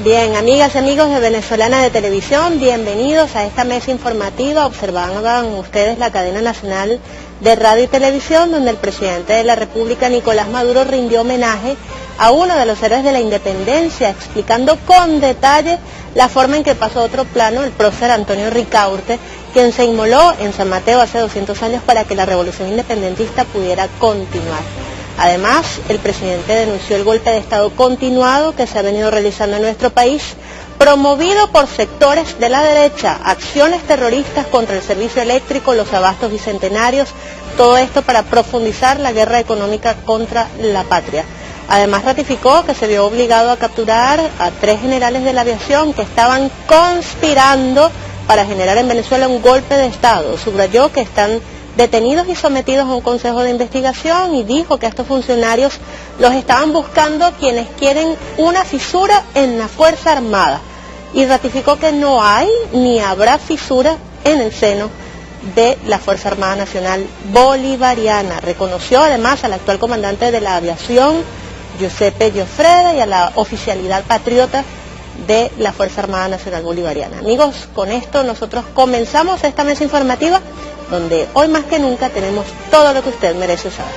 Bien, amigas y amigos de Venezolana de Televisión, bienvenidos a esta mesa informativa. Observaban ustedes la cadena nacional de radio y televisión, donde el presidente de la República, Nicolás Maduro, rindió homenaje a uno de los héroes de la independencia, explicando con detalle la forma en que pasó a otro plano el prócer Antonio Ricaurte, quien se inmoló en San Mateo hace 200 años para que la revolución independentista pudiera continuar. Además, el presidente denunció el golpe de Estado continuado que se ha venido realizando en nuestro país, promovido por sectores de la derecha, acciones terroristas contra el servicio eléctrico, los abastos bicentenarios, todo esto para profundizar la guerra económica contra la patria. Además, ratificó que se vio obligado a capturar a 3 generales de la aviación que estaban conspirando para generar en Venezuela un golpe de Estado. Subrayó que están detenidos y sometidos a un consejo de investigación y dijo que a estos funcionarios los estaban buscando quienes quieren una fisura en la Fuerza Armada, y ratificó que no hay ni habrá fisura en el seno de la Fuerza Armada Nacional Bolivariana. Reconoció además al actual comandante de la aviación, Giuseppe Gioffreda, y a la oficialidad patriota de la Fuerza Armada Nacional Bolivariana. Amigos, con esto nosotros comenzamos esta mesa informativa, donde hoy más que nunca tenemos todo lo que usted merece saber.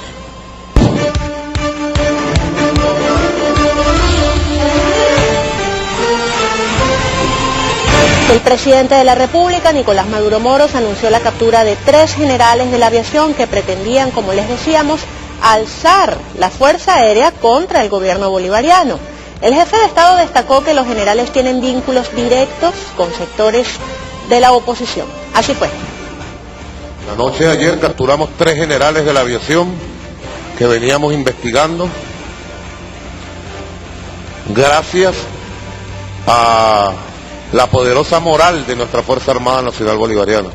El presidente de la República, Nicolás Maduro Moros, anunció la captura de 3 generales de la aviación que pretendían, como les decíamos, alzar la Fuerza Aérea contra el gobierno bolivariano. El jefe de Estado destacó que los generales tienen vínculos directos con sectores de la oposición. Así fue. La noche de ayer capturamos 3 generales de la aviación que veníamos investigando gracias a la poderosa moral de nuestra Fuerza Armada Nacional Bolivariana.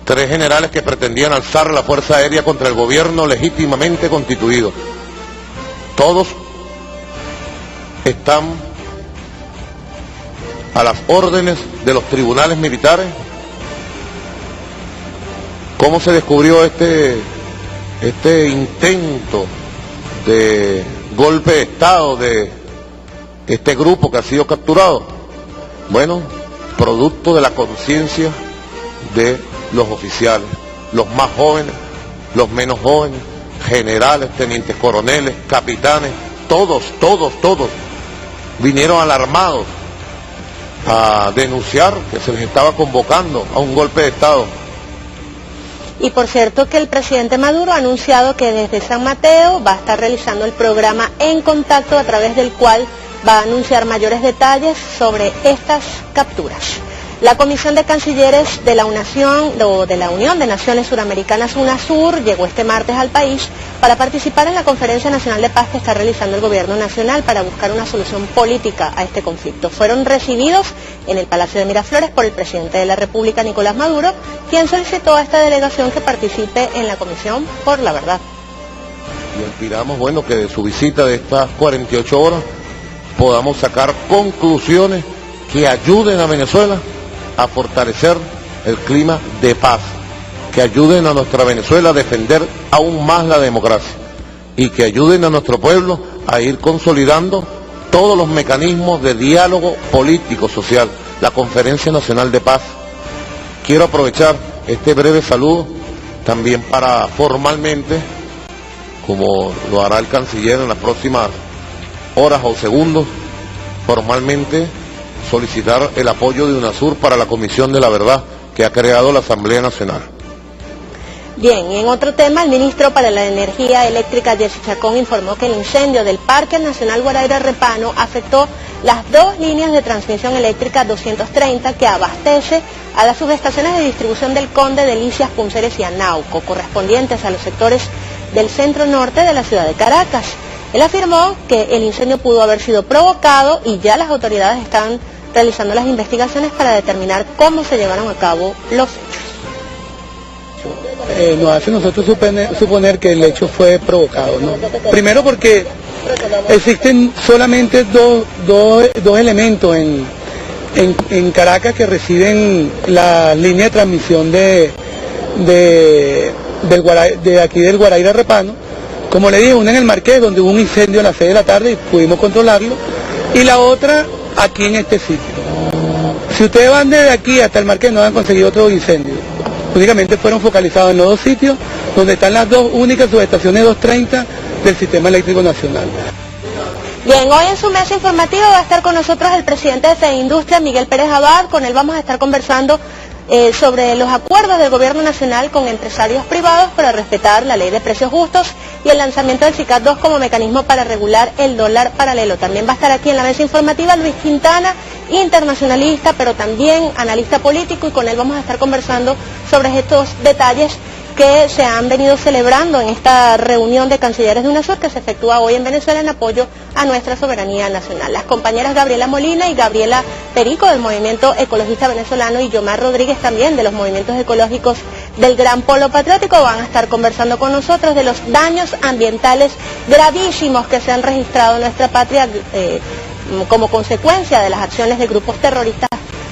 3 generales que pretendían alzar la Fuerza Aérea contra el gobierno legítimamente constituido. Todos están a las órdenes de los tribunales militares. ¿Cómo se descubrió este intento de golpe de Estado de este grupo que ha sido capturado? Bueno, producto de la conciencia de los oficiales, los más jóvenes, los menos jóvenes, generales, tenientes coroneles, capitanes, todos vinieron alarmados a denunciar que se les estaba convocando a un golpe de Estado. Y por cierto que el presidente Maduro ha anunciado que desde San Mateo va a estar realizando el programa En Contacto, a través del cual va a anunciar mayores detalles sobre estas capturas. La Comisión de Cancilleres de la Unión de Naciones Suramericanas, UNASUR, llegó este martes al país para participar en la Conferencia Nacional de Paz que está realizando el Gobierno Nacional para buscar una solución política a este conflicto. Fueron recibidos en el Palacio de Miraflores por el presidente de la República, Nicolás Maduro, quien solicitó a esta delegación que participe en la Comisión por la Verdad. Y aspiramos, bueno, que de su visita de estas 48 horas podamos sacar conclusiones que ayuden a Venezuela a fortalecer el clima de paz, que ayuden a nuestra Venezuela a defender aún más la democracia y que ayuden a nuestro pueblo a ir consolidando todos los mecanismos de diálogo político, social, la Conferencia Nacional de Paz. Quiero aprovechar este breve saludo también para formalmente, como lo hará el canciller en las próximas horas o segundos, formalmente solicitar el apoyo de UNASUR para la Comisión de la Verdad que ha creado la Asamblea Nacional. Bien, y en otro tema, el ministro para la Energía Eléctrica, Jessy Chacón, informó que el incendio del Parque Nacional Guaraíra Repano afectó las 2 líneas de transmisión eléctrica 230 que abastece a las subestaciones de distribución del Conde, Delicias, Punceres y Anauco, correspondientes a los sectores del centro norte de la ciudad de Caracas. Él afirmó que el incendio pudo haber sido provocado y ya las autoridades están realizando las investigaciones para determinar cómo se llevaron a cabo los hechos. Nos hace nosotros suponer que el hecho fue provocado, ¿no? Primero porque existen solamente dos elementos en Caracas que reciben la línea de transmisión de aquí del Guaraíra Repano. Como le dije, una en el Marqués, donde hubo un incendio a las 6 de la tarde y pudimos controlarlo, y la otra aquí en este sitio. Si ustedes van desde aquí hasta el Marqués no han conseguido otro incendio. Únicamente fueron focalizados en los dos sitios donde están las dos únicas subestaciones 230 del Sistema Eléctrico Nacional. Bien, hoy en su mesa informativa va a estar con nosotros el presidente de FEINDUSTRIA, Miguel Pérez Abad. Con él vamos a estar conversando sobre los acuerdos del gobierno nacional con empresarios privados para respetar la ley de precios justos y el lanzamiento del SICAD 2 como mecanismo para regular el dólar paralelo. También va a estar aquí en la mesa informativa Luis Quintana, internacionalista, pero también analista político, y con él vamos a estar conversando sobre estos detalles que se han venido celebrando en esta reunión de cancilleres de UNASUR que se efectúa hoy en Venezuela en apoyo a nuestra soberanía nacional. Las compañeras Gabriela Molina y Gabriela Perico del Movimiento Ecologista Venezolano y Yomar Rodríguez también de los movimientos ecológicos del Gran Polo Patriótico van a estar conversando con nosotros de los daños ambientales gravísimos que se han registrado en nuestra patria como consecuencia de las acciones de grupos terroristas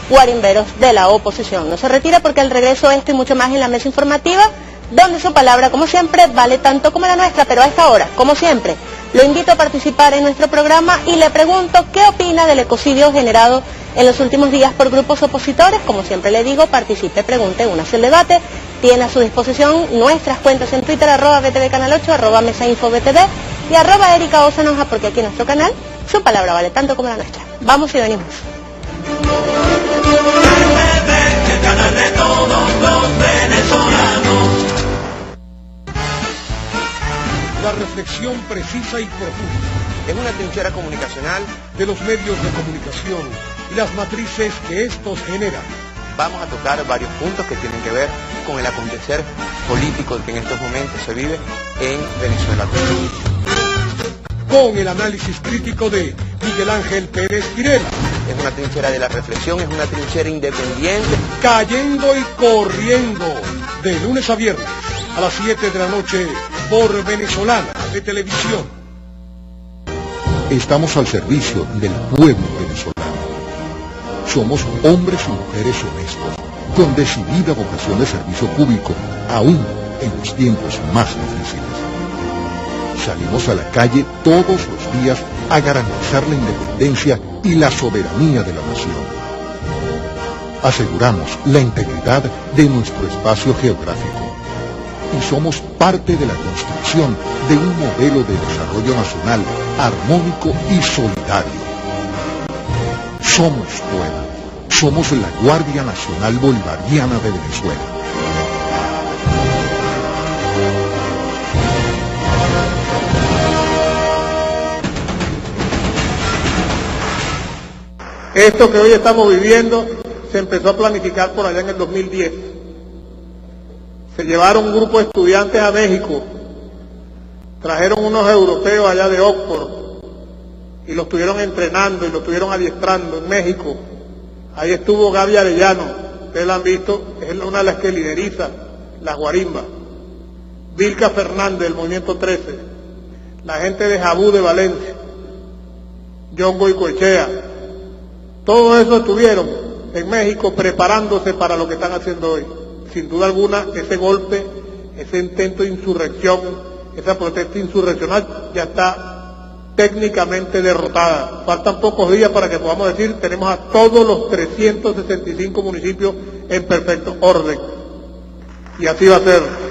guarimberos de la oposición. No se retira porque al regreso esto y mucho más en la mesa informativa, donde su palabra, como siempre, vale tanto como la nuestra, pero a esta hora, como siempre, lo invito a participar en nuestro programa y le pregunto qué opina del ecocidio generado en los últimos días por grupos opositores. Como siempre le digo, participe, pregunte, únase al debate. Tiene a su disposición nuestras cuentas en Twitter, @BTV Canal 8, @MesaInfoBTV y @Erika Osanoja, porque aquí en nuestro canal su palabra vale tanto como la nuestra. Vamos y venimos. El canal de todos los venezolanos. La reflexión precisa y profunda Es una trinchera comunicacional. de los medios de comunicación y las matrices que estos generan. Vamos a tocar varios puntos que tienen que ver con el acontecer político que en estos momentos se vive en Venezuela. Con el análisis crítico de Miguel Ángel Pérez Pirela. Es una trinchera de la reflexión, es una trinchera independiente. Cayendo y corriendo de lunes a viernes a las 7 de la noche por Venezolana de Televisión. Estamos al servicio del pueblo venezolano. Somos hombres y mujeres honestos, con decidida vocación de servicio público, aún en los tiempos más difíciles. Salimos a la calle todos los días a garantizar la independencia y la soberanía de la nación. Aseguramos la integridad de nuestro espacio geográfico y somos parte de la construcción de un modelo de desarrollo nacional armónico y solidario. Somos pueblo, somos la Guardia Nacional Bolivariana de Venezuela. Esto que hoy estamos viviendo se empezó a planificar por allá en el 2010. Se llevaron un grupo de estudiantes a México, trajeron unos europeos allá de Oxford y los estuvieron entrenando y los estuvieron adiestrando en México. Ahí estuvo Gaby Arellano, ustedes la han visto, es una de las que lideriza las guarimbas. Vilca Fernández del Movimiento 13, la gente de Jabú de Valencia, John Goicoechea. Todo eso estuvieron en México preparándose para lo que están haciendo hoy. Sin duda alguna, ese golpe, ese intento de insurrección, esa protesta insurreccional ya está técnicamente derrotada. Faltan pocos días para que podamos decir, tenemos a todos los 365 municipios en perfecto orden. Y así va a ser.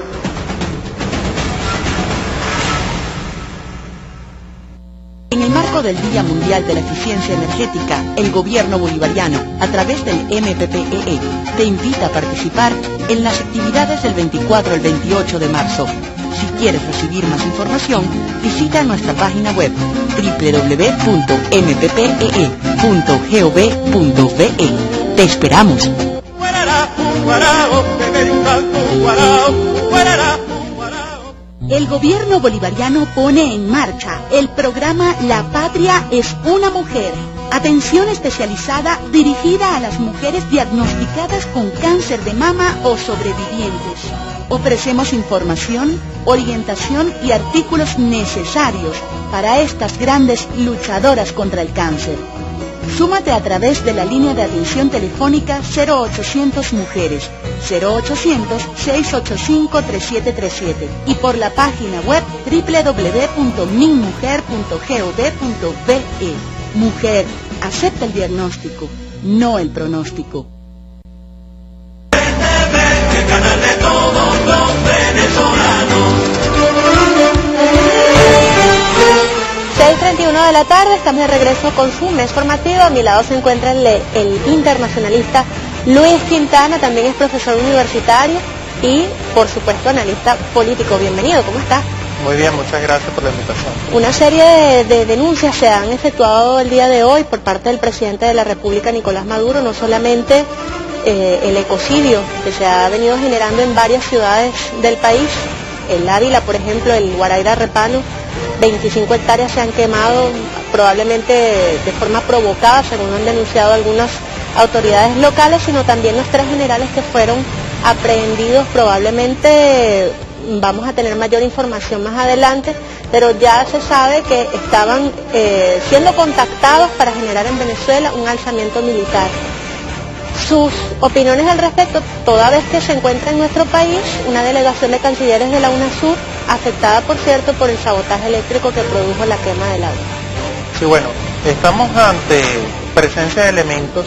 En el marco del Día Mundial de la Eficiencia Energética, el Gobierno Bolivariano, a través del MPPEE, te invita a participar en las actividades del 24 al 28 de marzo. Si quieres recibir más información, visita nuestra página web www.mppee.gov.be. ¡Te esperamos! El gobierno bolivariano pone en marcha el programa La Patria es una Mujer. Atención especializada dirigida a las mujeres diagnosticadas con cáncer de mama o sobrevivientes. Ofrecemos información, orientación y artículos necesarios para estas grandes luchadoras contra el cáncer. Súmate a través de la línea de atención telefónica 0800 Mujeres, 0800-685-3737 y por la página web www.minmujer.gov.be. Mujer, acepta el diagnóstico, no el pronóstico. El canal de todos los venezolanos. 6:31 de la tarde, estamos de regreso con su mes formativo. A mi lado se encuentra el internacionalista Luis Quintana, también es profesor universitario y, por supuesto, analista político. Bienvenido, ¿cómo está? Muy bien, muchas gracias por la invitación. Una serie de denuncias se han efectuado el día de hoy por parte del presidente de la República, Nicolás Maduro, no solamente el ecocidio que se ha venido generando en varias ciudades del país, el Ávila, por ejemplo, el Guaraíra Repano, 25 hectáreas se han quemado, probablemente de forma provocada, según han denunciado algunas autoridades locales, sino también los 3 generales que fueron aprehendidos. Probablemente vamos a tener mayor información más adelante, pero ya se sabe que estaban siendo contactados para generar en Venezuela un alzamiento militar. Sus opiniones al respecto, toda vez que se encuentra en nuestro país una delegación de cancilleres de la UNASUR, afectada por cierto por el sabotaje eléctrico que produjo la quema del agua. Sí, bueno, estamos ante presencia de elementos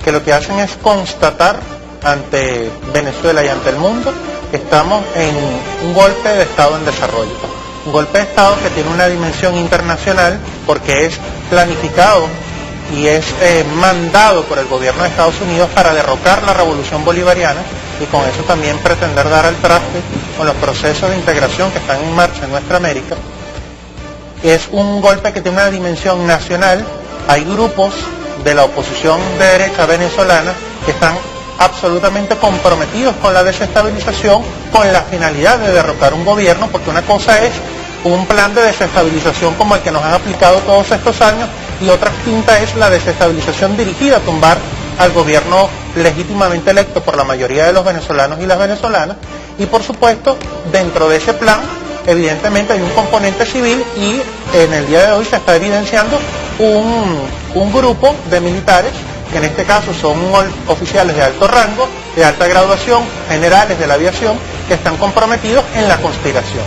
que lo que hacen es constatar ante Venezuela y ante el mundo que estamos en un golpe de Estado en desarrollo. Un golpe de Estado que tiene una dimensión internacional porque es planificado y es mandado por el gobierno de Estados Unidos para derrocar la revolución bolivariana y con eso también pretender dar al traste con los procesos de integración que están en marcha en nuestra América. Es un golpe que tiene una dimensión nacional. Hay grupos de la oposición de derecha venezolana que están absolutamente comprometidos con la desestabilización con la finalidad de derrocar un gobierno, porque una cosa es un plan de desestabilización como el que nos han aplicado todos estos años y otra distinta es la desestabilización dirigida a tumbar al gobierno legítimamente electo por la mayoría de los venezolanos y las venezolanas. Y por supuesto, dentro de ese plan, evidentemente hay un componente civil y en el día de hoy se está evidenciando un grupo de militares, que en este caso son oficiales de alto rango, de alta graduación, generales de la aviación, que están comprometidos en la conspiración.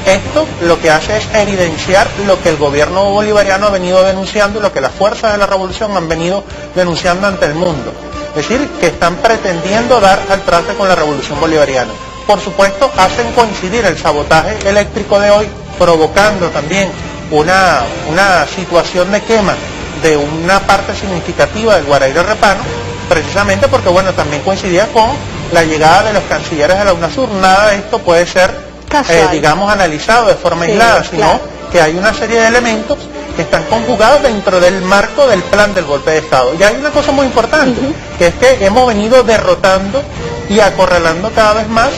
Esto lo que hace es evidenciar lo que el gobierno bolivariano ha venido denunciando y lo que las fuerzas de la revolución han venido denunciando ante el mundo. Es decir, que están pretendiendo dar al traste con la revolución bolivariana. Por supuesto, hacen coincidir el sabotaje eléctrico de hoy, provocando también una situación de quema de una parte significativa del Guaraíra Repano, precisamente porque, bueno, también coincidía con la llegada de los cancilleres de la UNASUR. Nada de esto puede ser digamos, analizado de forma aislada, sino claro, que hay una serie de elementos que están conjugados dentro del marco del plan del golpe de Estado. Y hay una cosa muy importante, que es que hemos venido derrotando y acorralando cada vez más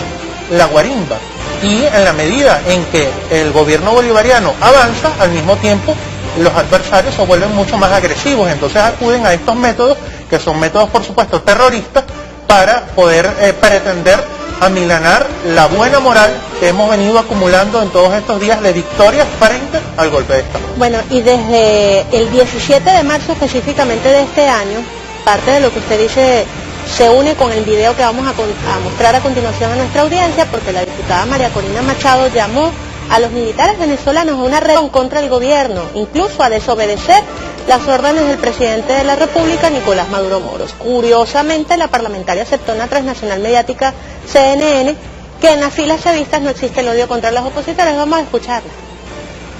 la guarimba. Y en la medida en que el gobierno bolivariano avanza, al mismo tiempo los adversarios se vuelven mucho más agresivos. Entonces acuden a estos métodos, que son métodos, por supuesto, terroristas, para poder pretender amilanar la buena moral que hemos venido acumulando en todos estos días de victorias frente al golpe de Estado. Bueno, y desde el 17 de marzo específicamente de este año, parte de lo que usted dice se une con el video que vamos a mostrar a continuación a nuestra audiencia, porque la diputada María Corina Machado llamó a los militares venezolanos a una rebelión contra el gobierno, incluso a desobedecer las órdenes del presidente de la República, Nicolás Maduro Moros. Curiosamente, la parlamentaria aceptó una transnacional mediática CNN que en las filas chavistas no existe el odio contra los opositores. Vamos a escucharla.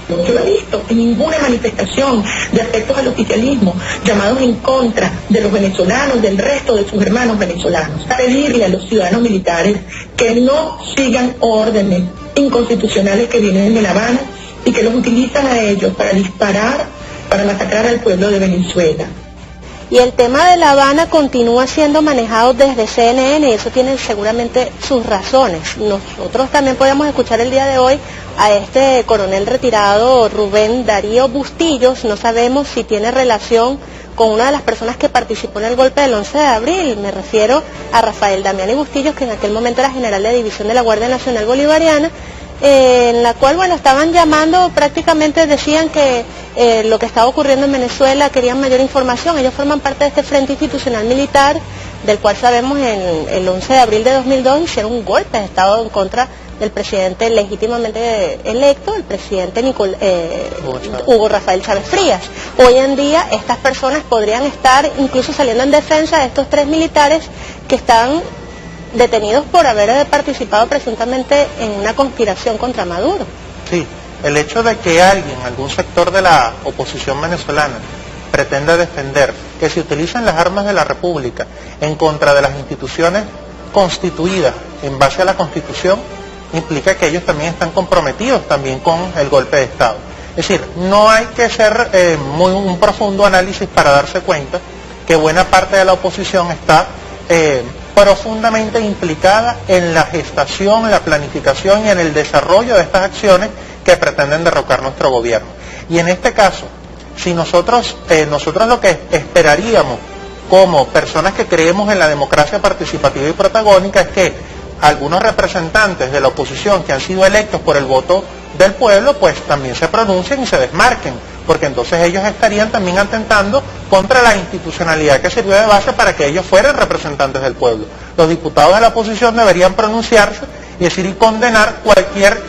Yo no he visto en ninguna manifestación de afectos al oficialismo llamados en contra de los venezolanos, del resto de sus hermanos venezolanos. A pedirle a los ciudadanos militares que no sigan órdenes inconstitucionales que vienen de La Habana y que los utilizan a ellos para disparar, para masacrar al pueblo de Venezuela. Y el tema de La Habana continúa siendo manejado desde CNN y eso tiene seguramente sus razones. Nosotros también podemos escuchar el día de hoy a este coronel retirado Rubén Darío Bustillos. No sabemos si tiene relación con una de las personas que participó en el golpe del 11 de abril. Me refiero a Rafael Damián y Bustillos, que en aquel momento era general de división de la Guardia Nacional Bolivariana, en la cual, bueno, estaban llamando, prácticamente decían que lo que estaba ocurriendo en Venezuela, querían mayor información. Ellos forman parte de este Frente Institucional Militar, del cual sabemos el 11 de abril de 2002 hicieron un golpe de Estado en contra del presidente legítimamente electo, el presidente Hugo Rafael Chávez Frías. Hoy en día estas personas podrían estar incluso saliendo en defensa de estos 3 militares que están detenidos por haber participado presuntamente en una conspiración contra Maduro. Sí, el hecho de que alguien, algún sector de la oposición venezolana, pretenda defender que se utilizan las armas de la República en contra de las instituciones constituidas en base a la Constitución, implica que ellos también están comprometidos también con el golpe de Estado. Es decir, no hay que hacer un profundo análisis para darse cuenta que buena parte de la oposición está profundamente implicada en la gestación, en la planificación y en el desarrollo de estas acciones que pretenden derrocar nuestro gobierno. Y en este caso, si nosotros lo que esperaríamos como personas que creemos en la democracia participativa y protagónica es que algunos representantes de la oposición que han sido electos por el voto del pueblo, pues también se pronuncien y se desmarquen, porque entonces ellos estarían también atentando contra la institucionalidad que sirvió de base para que ellos fueran representantes del pueblo. Los diputados de la oposición deberían pronunciarse y decir y condenar cualquier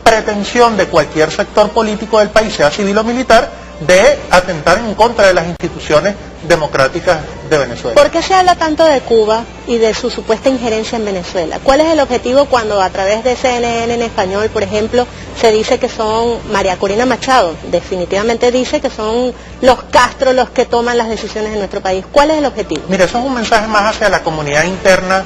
pretensión de cualquier sector político del país, sea civil o militar, de atentar en contra de las instituciones democráticas de Venezuela. ¿Por qué se habla tanto de Cuba y de su supuesta injerencia en Venezuela? ¿Cuál es el objetivo cuando a través de CNN en español, por ejemplo, se dice que son, María Corina Machado definitivamente dice que son los Castro los que toman las decisiones en nuestro país? ¿Cuál es el objetivo? Mire, eso es un mensaje más hacia la comunidad interna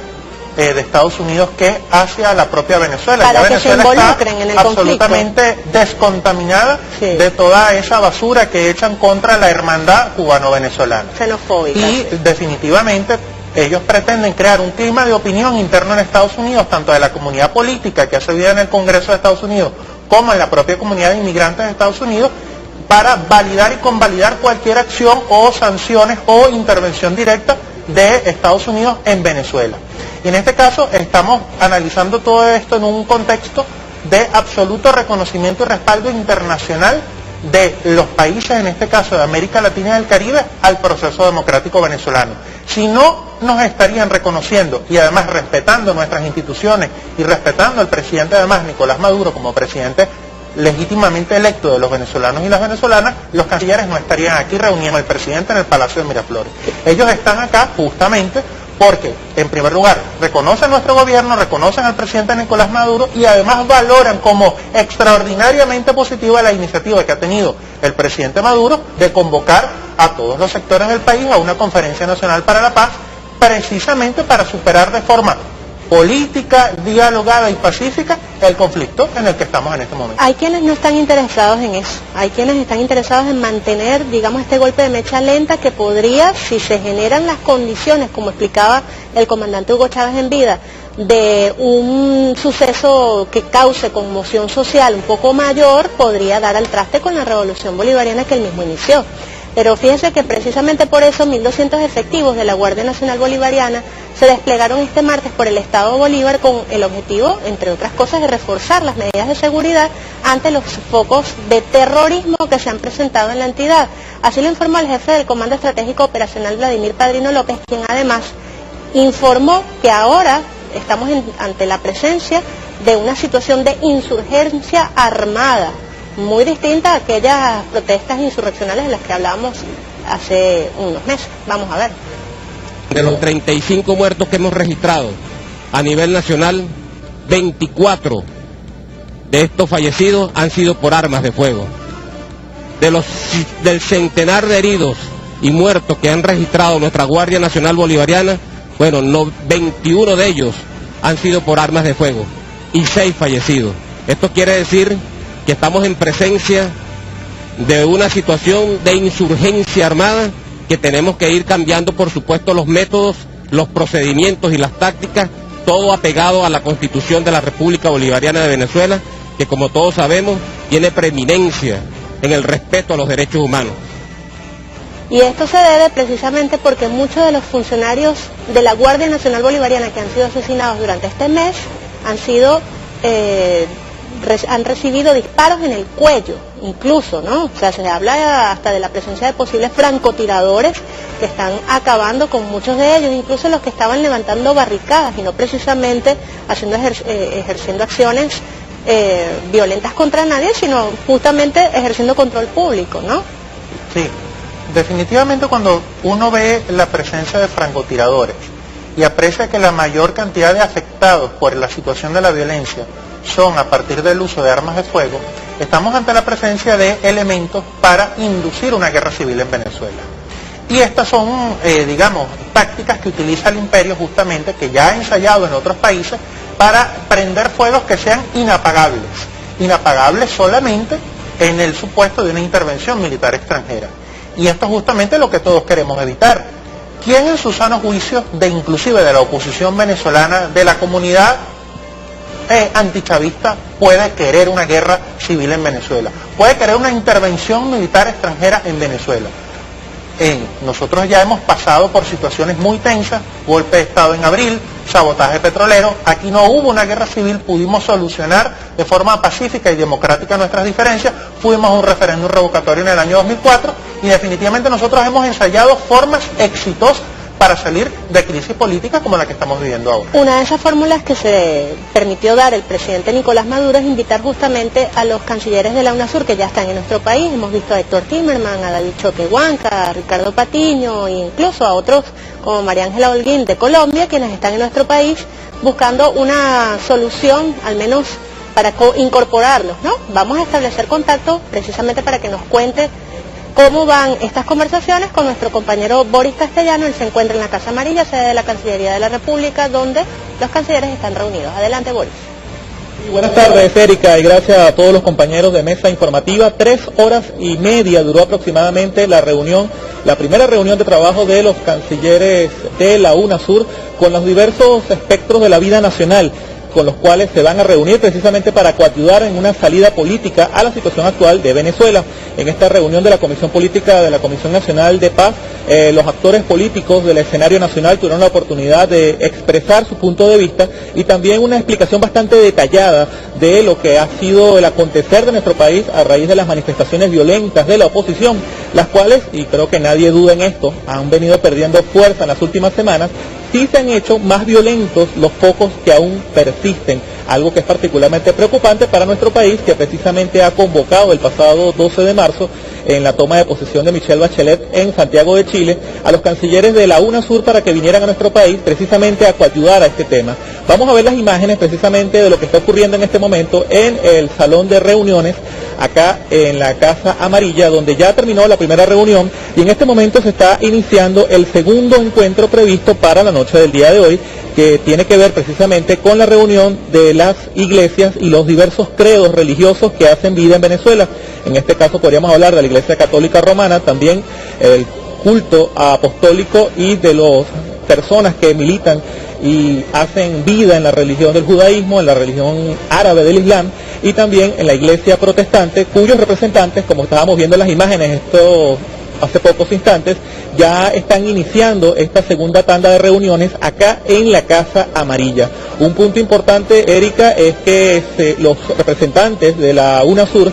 de Estados Unidos que hacia la propia Venezuela. Para ya que Venezuela se involucren en el absolutamente conflicto, descontaminada de toda esa basura que echan contra la hermandad cubano-venezolana. Xenofóbica. Y definitivamente ellos pretenden crear un clima de opinión interno en Estados Unidos, tanto de la comunidad política que hace vida en el Congreso de Estados Unidos, como en la propia comunidad de inmigrantes de Estados Unidos, para validar y convalidar cualquier acción o sanciones o intervención directa de Estados Unidos en Venezuela. Y en este caso estamos analizando todo esto en un contexto de absoluto reconocimiento y respaldo internacional de los países, en este caso de América Latina y del Caribe, al proceso democrático venezolano. Si no nos estarían reconociendo y además respetando nuestras instituciones y respetando al presidente además Nicolás Maduro como presidente legítimamente electo de los venezolanos y las venezolanas, los cancilleres no estarían aquí reuniendo al presidente en el Palacio de Miraflores. Ellos están acá justamente porque, en primer lugar, reconocen nuestro gobierno, reconocen al presidente Nicolás Maduro y además valoran como extraordinariamente positiva la iniciativa que ha tenido el presidente Maduro de convocar a todos los sectores del país a una conferencia nacional para la paz, precisamente para superar de forma política, dialogada y pacífica el conflicto en el que estamos en este momento. Hay quienes no están interesados en eso, hay quienes están interesados en mantener, digamos, este golpe de mecha lenta que podría, si se generan las condiciones, como explicaba el comandante Hugo Chávez en vida, de un suceso que cause conmoción social un poco mayor, podría dar al traste con la revolución bolivariana que él mismo inició. Pero fíjense que precisamente por eso 1.200 efectivos de la Guardia Nacional Bolivariana se desplegaron este martes por el Estado Bolívar con el objetivo, entre otras cosas, de reforzar las medidas de seguridad ante los focos de terrorismo que se han presentado en la entidad. Así lo informó el jefe del Comando Estratégico Operacional Vladimir Padrino López, quien además informó que ahora estamos ante la presencia de una situación de insurgencia armada, muy distinta a aquellas protestas insurreccionales de las que hablábamos hace unos meses. Vamos a ver. De los 35 muertos que hemos registrado a nivel nacional, 24 de estos fallecidos han sido por armas de fuego. Del centenar de heridos y muertos que han registrado nuestra Guardia Nacional Bolivariana, bueno, 21 de ellos han sido por armas de fuego y 6 fallecidos. Esto quiere decir que estamos en presencia de una situación de insurgencia armada que tenemos que ir cambiando, por supuesto, los métodos, los procedimientos y las tácticas, todo apegado a la Constitución de la República Bolivariana de Venezuela, que como todos sabemos tiene preeminencia en el respeto a los derechos humanos. Y esto se debe precisamente porque muchos de los funcionarios de la Guardia Nacional Bolivariana que han sido asesinados durante este mes han recibido disparos en el cuello, incluso, ¿no? O sea, se habla hasta de la presencia de posibles francotiradores que están acabando con muchos de ellos, incluso los que estaban levantando barricadas y no precisamente ejerciendo acciones violentas contra nadie, sino justamente ejerciendo control público, ¿no? Sí, definitivamente cuando uno ve la presencia de francotiradores y aprecia que la mayor cantidad de afectados por la situación de la violencia son a partir del uso de armas de fuego, estamos ante la presencia de elementos para inducir una guerra civil en Venezuela. Y estas son, digamos, tácticas que utiliza el imperio justamente, que ya ha ensayado en otros países, para prender fuegos que sean inapagables. Inapagables solamente en el supuesto de una intervención militar extranjera. Y esto es justamente lo que todos queremos evitar. ¿Quién en su sano juicio, inclusive de la oposición venezolana, de la comunidad antichavista, puede querer una guerra civil en Venezuela? Puede querer una intervención militar extranjera en Venezuela. Nosotros ya hemos pasado por situaciones muy tensas, golpe de Estado en abril, sabotaje petrolero, aquí no hubo una guerra civil, pudimos solucionar de forma pacífica y democrática nuestras diferencias, fuimos a un referéndum revocatorio en el año 2004 y definitivamente nosotros hemos ensayado formas exitosas para salir de crisis política como la que estamos viviendo ahora. Una de esas fórmulas que se permitió dar el presidente Nicolás Maduro es invitar justamente a los cancilleres de la UNASUR que ya están en nuestro país. Hemos visto a Héctor Timerman, a David Choquehuanca, a Ricardo Patiño e incluso a otros como María Ángela Holguín de Colombia, quienes están en nuestro país buscando una solución, al menos para incorporarlos, ¿no? Vamos a establecer contacto precisamente para que nos cuente cómo van estas conversaciones con nuestro compañero Boris Castellano. Él se encuentra en la Casa Amarilla, sede de la Cancillería de la República, donde los cancilleres están reunidos. Adelante, Boris. Buenas tardes, Erika, y gracias a todos los compañeros de Mesa Informativa. 3 horas y media duró aproximadamente la reunión, la primera reunión de trabajo de los cancilleres de la UNASUR con los diversos espectros de la vida nacional, con los cuales se van a reunir precisamente para coadyuvar en una salida política a la situación actual de Venezuela. En esta reunión de la Comisión Política de la Comisión Nacional de Paz, los actores políticos del escenario nacional tuvieron la oportunidad de expresar su punto de vista y también una explicación bastante detallada de lo que ha sido el acontecer de nuestro país a raíz de las manifestaciones violentas de la oposición, las cuales, y creo que nadie duda en esto, han venido perdiendo fuerza en las últimas semanas. Sí se han hecho más violentos los focos que aún persisten, algo que es particularmente preocupante para nuestro país, que precisamente ha convocado el pasado 12 de marzo, en la toma de posesión de Michelle Bachelet en Santiago de Chile, a los cancilleres de la UNASUR para que vinieran a nuestro país precisamente a coadyudar a este tema. Vamos a ver las imágenes precisamente de lo que está ocurriendo en este momento en el salón de reuniones, acá en la Casa Amarilla, donde ya terminó la primera reunión y en este momento se está iniciando el segundo encuentro previsto para la noche del día de hoy, que tiene que ver precisamente con la reunión de las iglesias y los diversos credos religiosos que hacen vida en Venezuela. En este caso podríamos hablar de la Iglesia Católica Romana, también el culto apostólico y de las personas que militan y hacen vida en la religión del judaísmo, en la religión árabe del Islam y también en la Iglesia protestante, cuyos representantes, como estábamos viendo en las imágenes hace pocos instantes, ya están iniciando esta segunda tanda de reuniones acá en la Casa Amarilla. Un punto importante, Erika, es que los representantes de la UNASUR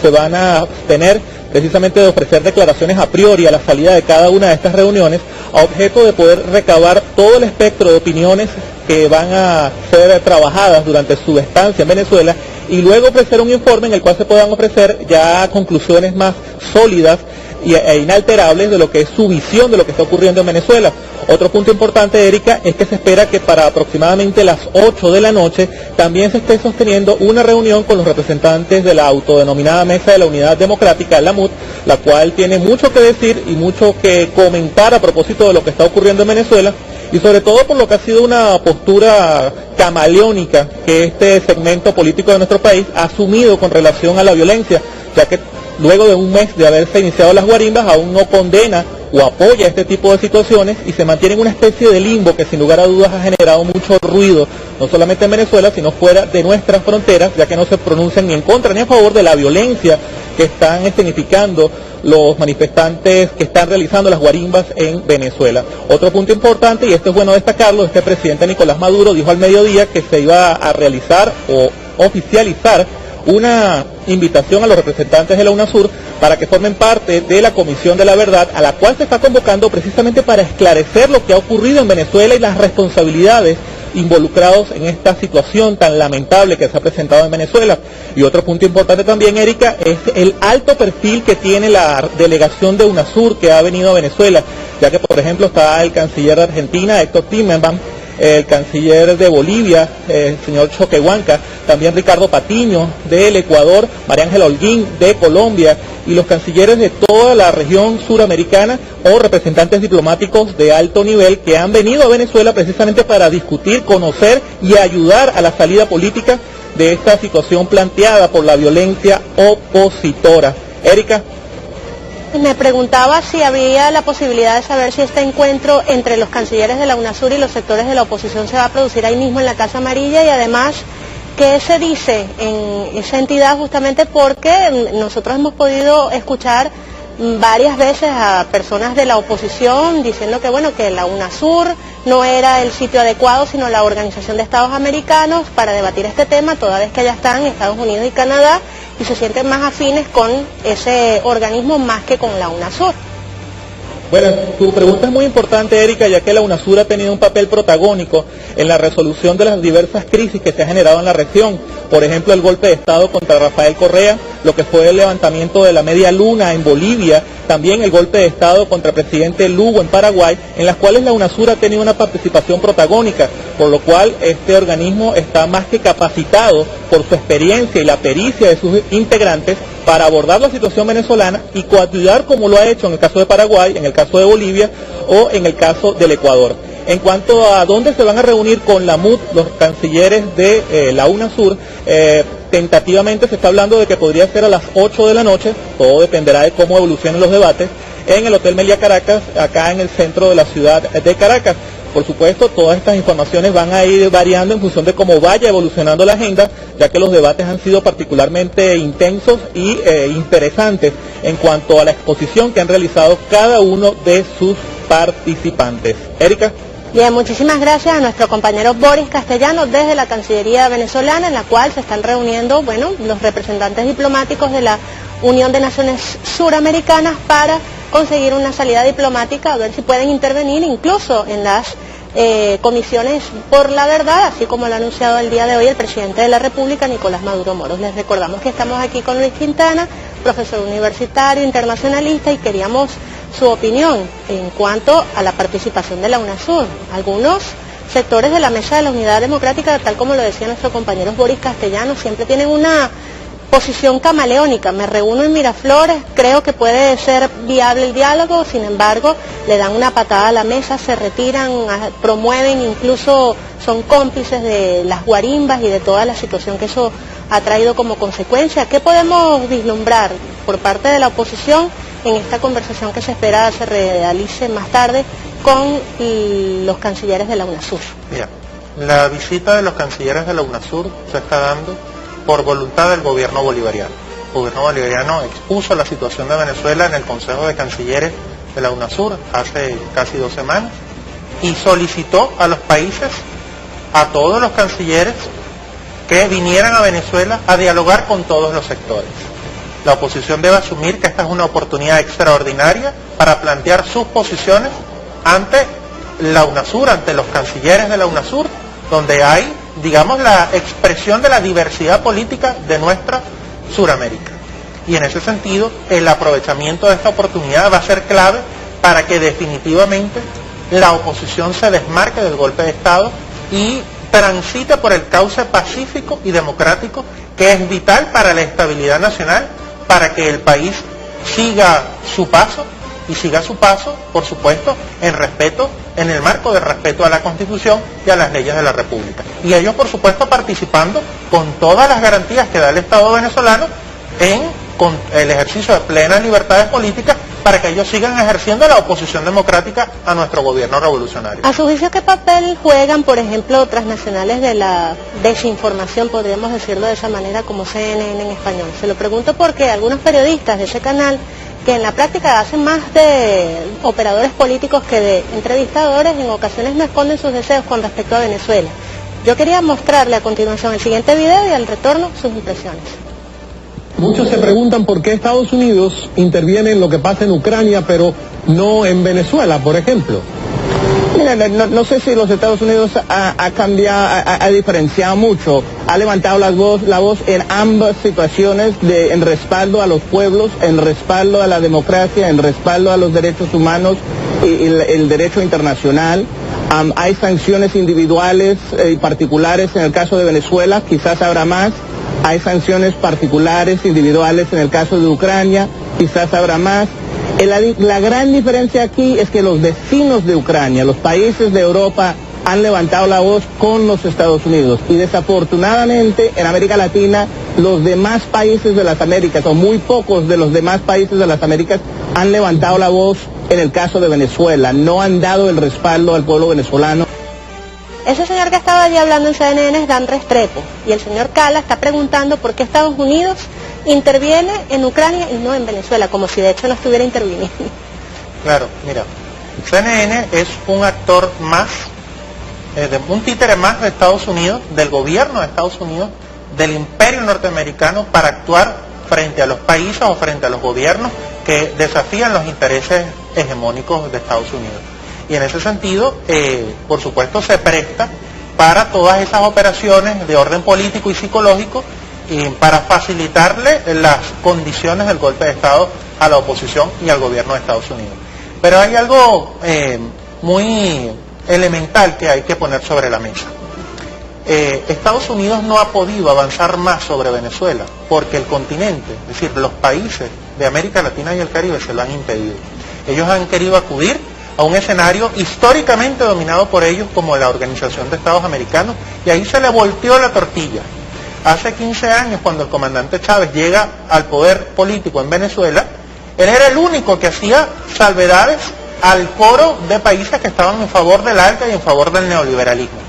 se van a abstener precisamente de ofrecer declaraciones a priori a la salida de cada una de estas reuniones, a objeto de poder recabar todo el espectro de opiniones que van a ser trabajadas durante su estancia en Venezuela y luego ofrecer un informe en el cual se puedan ofrecer ya conclusiones más sólidas e inalterables de lo que es su visión de lo que está ocurriendo en Venezuela. Otro punto importante, Erika, es que se espera que para aproximadamente las 8 de la noche también se esté sosteniendo una reunión con los representantes de la autodenominada Mesa de la Unidad Democrática, la MUD, la cual tiene mucho que decir y mucho que comentar a propósito de lo que está ocurriendo en Venezuela y sobre todo por lo que ha sido una postura camaleónica que este segmento político de nuestro país ha asumido con relación a la violencia, ya que luego de un mes de haberse iniciado las guarimbas aún no condena o apoya este tipo de situaciones y se mantiene en una especie de limbo que sin lugar a dudas ha generado mucho ruido, no solamente en Venezuela, sino fuera de nuestras fronteras, ya que no se pronuncian ni en contra ni a favor de la violencia que están escenificando los manifestantes que están realizando las guarimbas en Venezuela. Otro punto importante, y esto es bueno destacarlo, es que el presidente Nicolás Maduro dijo al mediodía que se iba a realizar o oficializar una invitación a los representantes de la UNASUR para que formen parte de la Comisión de la Verdad, a la cual se está convocando precisamente para esclarecer lo que ha ocurrido en Venezuela y las responsabilidades involucrados en esta situación tan lamentable que se ha presentado en Venezuela. Y otro punto importante también, Erika, es el alto perfil que tiene la delegación de UNASUR que ha venido a Venezuela, ya que por ejemplo está el canciller de Argentina, Héctor Timerman, el canciller de Bolivia, el señor Choquehuanca, también Ricardo Patiño del Ecuador, María Ángela Holguín de Colombia, y los cancilleres de toda la región suramericana o representantes diplomáticos de alto nivel que han venido a Venezuela precisamente para discutir, conocer y ayudar a la salida política de esta situación planteada por la violencia opositora. Erika. Me preguntaba si había la posibilidad de saber si este encuentro entre los cancilleres de la UNASUR y los sectores de la oposición se va a producir ahí mismo en la Casa Amarilla, y además qué se dice en esa entidad, justamente porque nosotros hemos podido escuchar varias veces a personas de la oposición diciendo que bueno, que la UNASUR no era el sitio adecuado, sino la Organización de Estados Americanos para debatir este tema, toda vez que allá están Estados Unidos y Canadá, y se sienten más afines con ese organismo más que con la UNASUR. Bueno, tu pregunta es muy importante, Erika, ya que la UNASUR ha tenido un papel protagónico en la resolución de las diversas crisis que se han generado en la región. Por ejemplo, el golpe de Estado contra Rafael Correa, lo que fue el levantamiento de la Media Luna en Bolivia, también el golpe de Estado contra el presidente Lugo en Paraguay, en las cuales la UNASUR ha tenido una participación protagónica, por lo cual este organismo está más que capacitado por su experiencia y la pericia de sus integrantes para abordar la situación venezolana y coadyuvar como lo ha hecho en el caso de Paraguay, en el caso de Bolivia o en el caso del Ecuador. En cuanto a dónde se van a reunir con la MUD los cancilleres de la UNASUR, tentativamente se está hablando de que podría ser a las 8 de la noche, todo dependerá de cómo evolucionen los debates, en el Hotel Meliá Caracas, acá en el centro de la ciudad de Caracas. Por supuesto, todas estas informaciones van a ir variando en función de cómo vaya evolucionando la agenda, ya que los debates han sido particularmente intensos y interesantes en cuanto a la exposición que han realizado cada uno de sus participantes. Erika. Bien, muchísimas gracias a nuestro compañero Boris Castellanos desde la Cancillería venezolana, en la cual se están reuniendo, bueno, los representantes diplomáticos de la Unión de Naciones Suramericanas para conseguir una salida diplomática, a ver si pueden intervenir incluso en las comisiones por la verdad, así como lo ha anunciado el día de hoy el presidente de la República, Nicolás Maduro Moros. Les recordamos que estamos aquí con Luis Quintana, profesor universitario, internacionalista, y queríamos su opinión en cuanto a la participación de la UNASUR. Algunos sectores de la Mesa de la Unidad Democrática, tal como lo decía nuestro compañero Boris Castellanos, siempre tienen una posición camaleónica. Me reúno en Miraflores, creo que puede ser viable el diálogo, sin embargo le dan una patada a la mesa, se retiran, promueven, incluso son cómplices de las guarimbas y de toda la situación que eso ha traído como consecuencia. ¿Qué podemos vislumbrar por parte de la oposición en esta conversación que se espera se realice más tarde con los cancilleres de la UNASUR? Bien, la visita de los cancilleres de la UNASUR se está dando por voluntad del gobierno bolivariano. El gobierno bolivariano expuso la situación de Venezuela en el Consejo de Cancilleres de la UNASUR hace casi 2 semanas y solicitó a los países, a todos los cancilleres, que vinieran a Venezuela a dialogar con todos los sectores. La oposición debe asumir que esta es una oportunidad extraordinaria para plantear sus posiciones ante la UNASUR, ante los cancilleres de la UNASUR, donde hay, digamos, la expresión de la diversidad política de nuestra Suramérica. Y en ese sentido, el aprovechamiento de esta oportunidad va a ser clave para que definitivamente la oposición se desmarque del golpe de Estado y transite por el cauce pacífico y democrático que es vital para la estabilidad nacional, para que el país siga su paso, por supuesto, en el marco del respeto a la Constitución y a las leyes de la República. Y ellos, por supuesto, participando con todas las garantías que da el Estado venezolano con el ejercicio de plenas libertades políticas para que ellos sigan ejerciendo la oposición democrática a nuestro gobierno revolucionario. A su juicio, ¿qué papel juegan, por ejemplo, transnacionales de la desinformación, podríamos decirlo de esa manera, como CNN en español? Se lo pregunto porque algunos periodistas de ese canal, que en la práctica hacen más de operadores políticos que de entrevistadores, en ocasiones no esconden sus deseos con respecto a Venezuela. Yo quería mostrarle a continuación el siguiente video y al retorno sus impresiones. Muchos se preguntan por qué Estados Unidos interviene en lo que pasa en Ucrania, pero no en Venezuela, por ejemplo. Mira, no sé si los Estados Unidos ha cambiado, ha diferenciado mucho, ha levantado la voz en ambas situaciones en respaldo a los pueblos, en respaldo a la democracia, en respaldo a los derechos humanos y el derecho internacional. Hay sanciones individuales y particulares en el caso de Venezuela, quizás habrá más. Hay sanciones particulares, individuales en el caso de Ucrania, quizás habrá más. La gran diferencia aquí es que los vecinos de Ucrania, los países de Europa, han levantado la voz con los Estados Unidos. Y desafortunadamente en América Latina, los demás países de las Américas, o muy pocos de los demás países de las Américas, han levantado la voz en el caso de Venezuela. No han dado el respaldo al pueblo venezolano. Ese señor que estaba allí hablando en CNN es Dan Restrepo, y el señor Cala está preguntando por qué Estados Unidos interviene en Ucrania y no en Venezuela, como si de hecho no estuviera interviniendo. Claro, mira, CNN es un actor más, un títere más de Estados Unidos, del gobierno de Estados Unidos, del imperio norteamericano, para actuar frente a los países o frente a los gobiernos que desafían los intereses hegemónicos de Estados Unidos. Y en ese sentido, por supuesto, se presta para todas esas operaciones de orden político y psicológico para facilitarle las condiciones del golpe de Estado a la oposición y al gobierno de Estados Unidos. Pero hay algo muy elemental que hay que poner sobre la mesa. Estados Unidos no ha podido avanzar más sobre Venezuela porque el continente, es decir, los países de América Latina y el Caribe se lo han impedido. Ellos han querido acudir a un escenario históricamente dominado por ellos como la Organización de Estados Americanos, y ahí se le volteó la tortilla. Hace 15 años, cuando el comandante Chávez llega al poder político en Venezuela, él era el único que hacía salvedades al coro de países que estaban en favor del ALCA y en favor del neoliberalismo.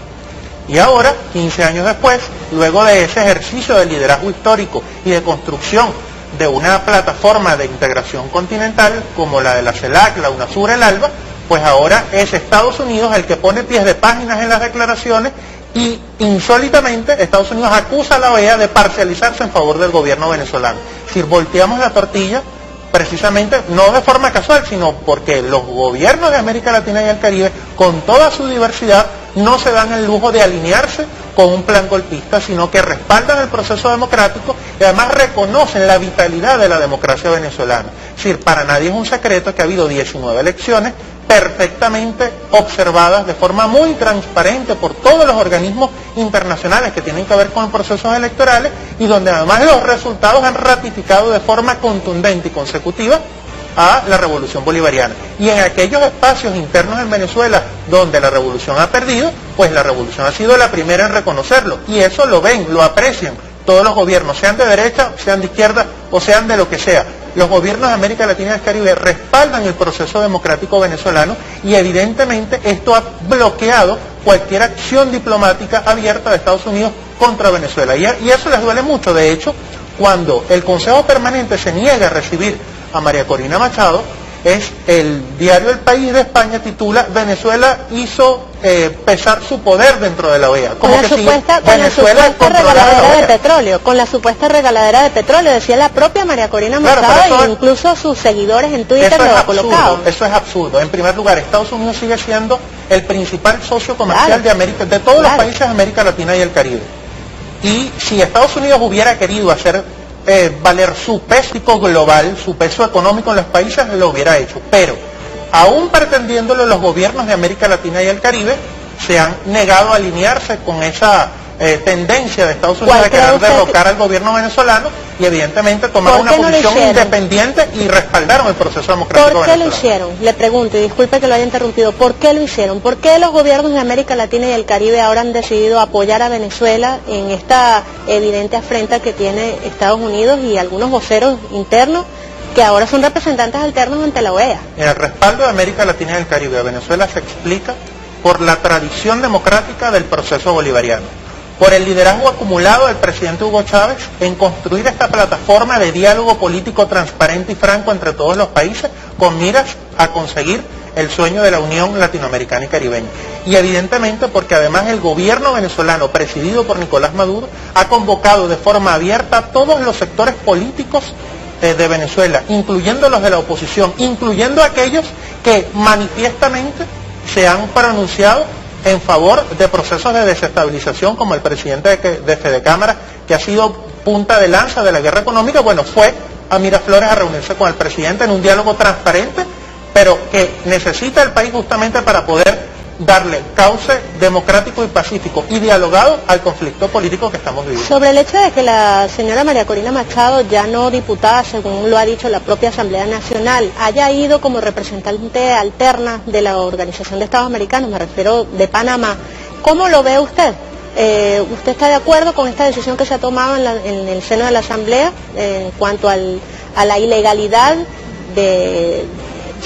Y ahora, 15 años después, luego de ese ejercicio de liderazgo histórico y de construcción de una plataforma de integración continental como la de la CELAC, la UNASUR, el ALBA, pues ahora es Estados Unidos el que pone pies de páginas en las declaraciones, y insólitamente Estados Unidos acusa a la OEA de parcializarse en favor del gobierno venezolano. Es decir, volteamos la tortilla precisamente no de forma casual, sino porque los gobiernos de América Latina y el Caribe, con toda su diversidad, no se dan el lujo de alinearse con un plan golpista, sino que respaldan el proceso democrático y además reconocen la vitalidad de la democracia venezolana. Es decir, para nadie es un secreto que ha habido 19 elecciones perfectamente observadas de forma muy transparente por todos los organismos internacionales que tienen que ver con procesos electorales, y donde además los resultados han ratificado de forma contundente y consecutiva a la revolución bolivariana. Y en aquellos espacios internos en Venezuela donde la revolución ha perdido, pues la revolución ha sido la primera en reconocerlo, y eso lo ven, lo aprecian todos los gobiernos, sean de derecha, sean de izquierda o sean de lo que sea. Los gobiernos de América Latina y el Caribe respaldan el proceso democrático venezolano, y evidentemente esto ha bloqueado cualquier acción diplomática abierta de Estados Unidos contra Venezuela. Y eso les duele mucho. De hecho, cuando el Consejo Permanente se niega a recibir a María Corina Machado, es el diario El País de España titula: Venezuela hizo pesar su poder dentro de la OEA. Como que si Venezuela regaladera de petróleo, con la supuesta regaladera de petróleo, decía la propia María Corina Machado, e incluso sus seguidores en Twitter lo han colocado. Eso es absurdo. En primer lugar, Estados Unidos sigue siendo el principal socio comercial de América, de todos los países de América Latina y el Caribe. Y si Estados Unidos hubiera querido hacer valer su peso global, su peso económico en los países, lo hubiera hecho. Pero, aún pretendiéndolo, los gobiernos de América Latina y el Caribe se han negado a alinearse con esa tendencia de Estados Unidos de querer derrocar al gobierno venezolano, y evidentemente tomaron una posición independiente y respaldaron el proceso democrático venezolano. ¿Por qué lo hicieron? Le pregunto, y disculpe que lo haya interrumpido, ¿por qué lo hicieron? ¿Por qué los gobiernos de América Latina y el Caribe ahora han decidido apoyar a Venezuela en esta evidente afrenta que tiene Estados Unidos y algunos voceros internos que ahora son representantes alternos ante la OEA? El respaldo de América Latina y el Caribe a Venezuela se explica por la tradición democrática del proceso bolivariano, por el liderazgo acumulado del presidente Hugo Chávez en construir esta plataforma de diálogo político transparente y franco entre todos los países, con miras a conseguir el sueño de la Unión Latinoamericana y Caribeña. Y evidentemente porque además el gobierno venezolano, presidido por Nicolás Maduro, ha convocado de forma abierta a todos los sectores políticos de Venezuela, incluyendo los de la oposición, incluyendo aquellos que manifiestamente se han pronunciado en favor de procesos de desestabilización, como el presidente de Fedecámara, que ha sido punta de lanza de la guerra económica. Bueno, fue a Miraflores a reunirse con el presidente en un diálogo transparente, pero que necesita el país justamente para poder darle cauce democrático y pacífico y dialogado al conflicto político que estamos viviendo. Sobre el hecho de que la señora María Corina Machado, ya no diputada, según lo ha dicho la propia Asamblea Nacional, haya ido como representante alterna de la Organización de Estados Americanos, me refiero de Panamá, ¿cómo lo ve usted? ¿Usted está de acuerdo con esta decisión que se ha tomado en el seno de la Asamblea en cuanto a la ilegalidad de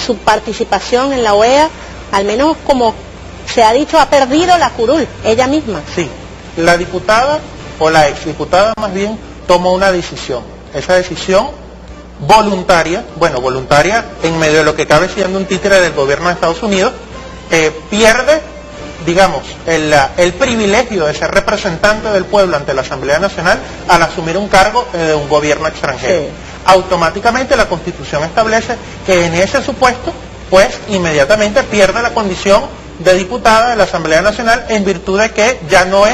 su participación en la OEA? Al menos como se ha dicho, ha perdido la curul, ella misma. Sí, la diputada, o la exdiputada más bien, tomó una decisión. Esa decisión voluntaria, bueno, voluntaria en medio de lo que cabe siendo un títere del gobierno de Estados Unidos, pierde, digamos, el privilegio de ser representante del pueblo ante la Asamblea Nacional al asumir un cargo de un gobierno extranjero. Sí. Automáticamente la Constitución establece que en ese supuesto, pues inmediatamente pierde la condición de diputada de la Asamblea Nacional, en virtud de que ya no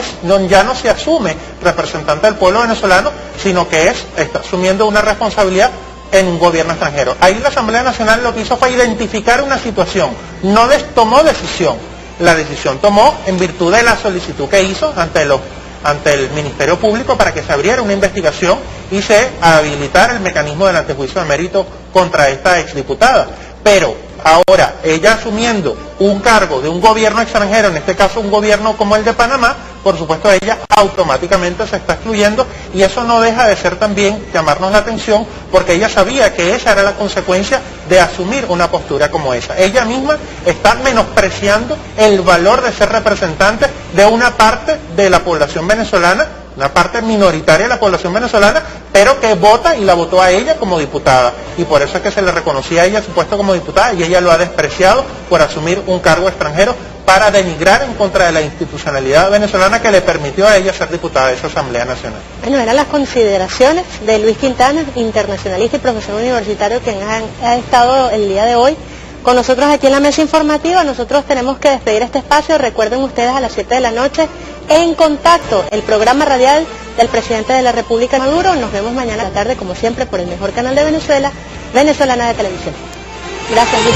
se asume representante del pueblo venezolano, sino que está asumiendo una responsabilidad en un gobierno extranjero. Ahí la Asamblea Nacional lo que hizo fue identificar una situación, no tomó decisión. La decisión tomó en virtud de la solicitud que hizo ante el Ministerio Público para que se abriera una investigación y se habilitara el mecanismo del antejuicio de mérito contra esta exdiputada. Pero ahora, ella asumiendo un cargo de un gobierno extranjero, en este caso un gobierno como el de Panamá, por supuesto ella automáticamente se está excluyendo, y eso no deja de ser también llamarnos la atención, porque ella sabía que esa era la consecuencia de asumir una postura como esa. Ella misma está menospreciando el valor de ser representante de una parte de la población venezolana, una parte minoritaria de la población venezolana, pero que vota y la votó a ella como diputada. Y por eso es que se le reconocía a ella su puesto como diputada, y ella lo ha despreciado por asumir un cargo extranjero para denigrar en contra de la institucionalidad venezolana que le permitió a ella ser diputada de esa Asamblea Nacional. Bueno, eran las consideraciones de Luis Quintana, internacionalista y profesor universitario, que ha estado el día de hoy con nosotros aquí en la mesa informativa. Nosotros tenemos que despedir este espacio. Recuerden ustedes, a las 7 de la noche, En Contacto, el programa radial del presidente de la República, Maduro. Nos vemos mañana a la tarde, como siempre, por el mejor canal de Venezuela, Venezolana de Televisión. Gracias, Luis.